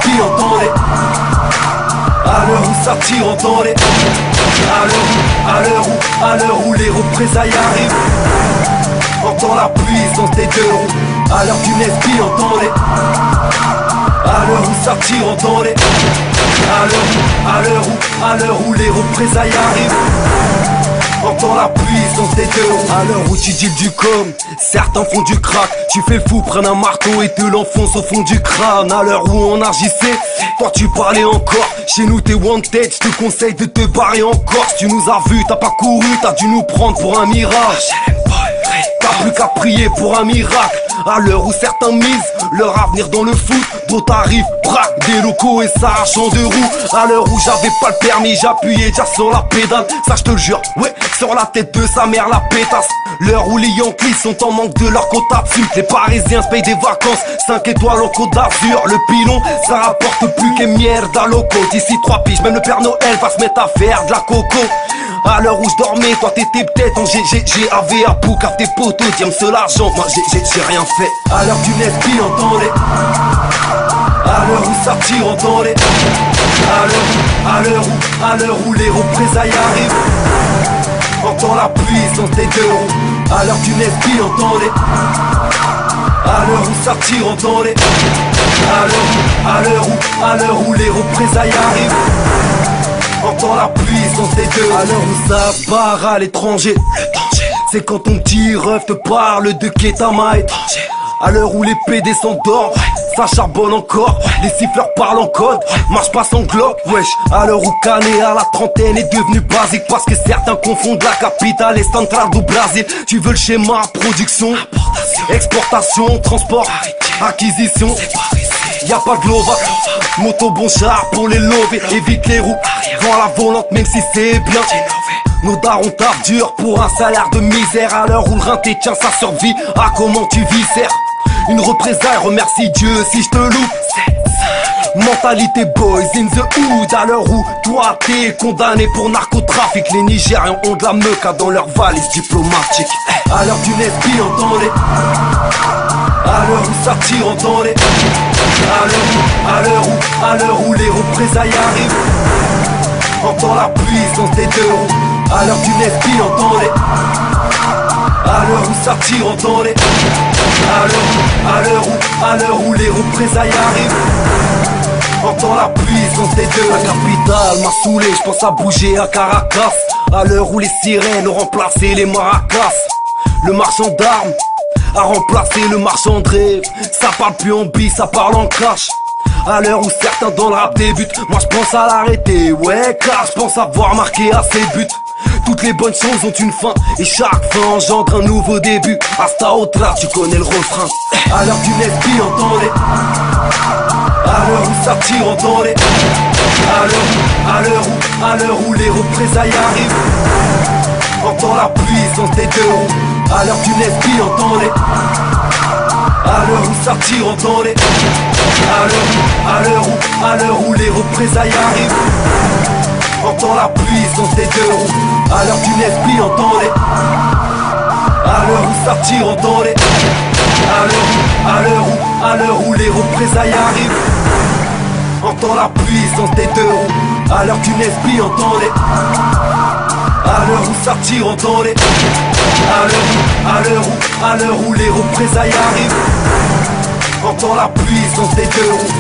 esprit entendez. À l'heure où ça tire entendez. À l'heure où les représailles arrivent. Entends la puissance des deux roues. À l'heure d'une esprit entendez. À l'heure où ça tire entendez. À l'heure où les représailles arrivent. Entends la puissance des deux roues. À l'heure où tu deals du com, certains font du crack. Tu fais le fou, prennent un marteau et te l'enfonce au fond du crâne. À l'heure où on agissait, toi tu parlais encore. Chez nous t'es wanted, je te conseille de te barrer en Corse. Tu nous as vus, t'as pas couru, t'as dû nous prendre pour un mirage. T'as plus qu'à prier pour un miracle. À l'heure où certains misent leur avenir dans le foot, d'autres arrivent, braquent des locaux et s'arrachent en deux roues. À l'heure où j'avais pas le permis, j'appuyais déjà sur la pédale. Ça je te le jure, ouais, sur la tête de sa mère la pétasse. L'heure où les Yankees sont en manque de leur quota de sucre. Les Parisiens se payent des vacances, 5 étoiles en Côte d'Azur. Le pilon, ça rapporte plus que mierda loco. D'ici 3 piges, même le Père Noël va se mettre à faire de la coco. À l'heure où je dormais, toi t'étais peut-être en GG, AVA, Pouk, à tes potos, tiens seul l'argent, moi j'ai rien fait. À l'heure d'une esprit entendez. À l'heure où ça tire entendez. À l'heure où les représailles arrivent. Entends la puissance des deux roues. À l'heure d'une esprit entendez. À l'heure où ça tire entendez. À l'heure où les représailles arrivent. Entends la puissance des deux. À l'heure où ça se barre à l'étranger, le danger, c'est quand ton petit ref te parle de Ketama étranger. À l'heure où les PD s'endorment, ça charbonne encore, les siffleurs parlent en code, marche pas sans glock, wesh. À l'heure où Canet à la trentaine est devenu basique, parce que certains confondent la capitale et centrale du Brésil. Tu veux le schéma, production, exportation, transport, acquisition. Y'a pas de glova, moto bon char pour les lover. Évite les roues, vends la volante même si c'est bien. Nos darons tapent dur pour un salaire de misère. À l'heure où le rein tient sa survie, ah comment tu viscères. Une représaille, remercie Dieu si je te loupe. Mentalité boys in the hood. À l'heure où toi t'es condamné pour narcotrafic. Les Nigérians ont de la meuca dans leur valise diplomatique. À l'heure d'une esprit entendez. À l'heure où ça tire entendez. À l'heure où les représailles arrivent. Entends la puissance des deux roues. À l'heure d'une esprit entendez. À l'heure où ça tire entendez. À l'heure où les représailles arrivent. Entends la puissance des deux. La capitale m'a saoulé, je pense à bouger à Caracas. À l'heure où les sirènes ont remplacé les maracas. Le marchand d'armes a remplacé le marchand de rêve. Ça parle plus en bis, ça parle en cash. À l'heure où certains dans le rap débutent, moi je pense à l'arrêter, ouais, car je pense avoir marqué assez de buts. Toutes les bonnes choses ont une fin, et chaque fin engendre un nouveau début. Hasta otra, tu connais le refrain. À l'heure d'une esprit entendez. À l'heure où ça tire entendez. À l'heure où les représailles arrivent. Entends la puissance des deux roues. À l'heure d'une esprit entendez. À l'heure où ça tire entendez. À l'heure où les représailles arrivent. Entends la puissance des deux roues. À l'heure d'une esprit entendez. À l'heure où ça tire entendez. À l'heure où les représailles arrivent. Entends la puissance des deux roues. À l'heure d'une esprit entendez. À l'heure où ça tire entendez. À l'heure où les représailles arrivent. Entends la puissance des deux roues.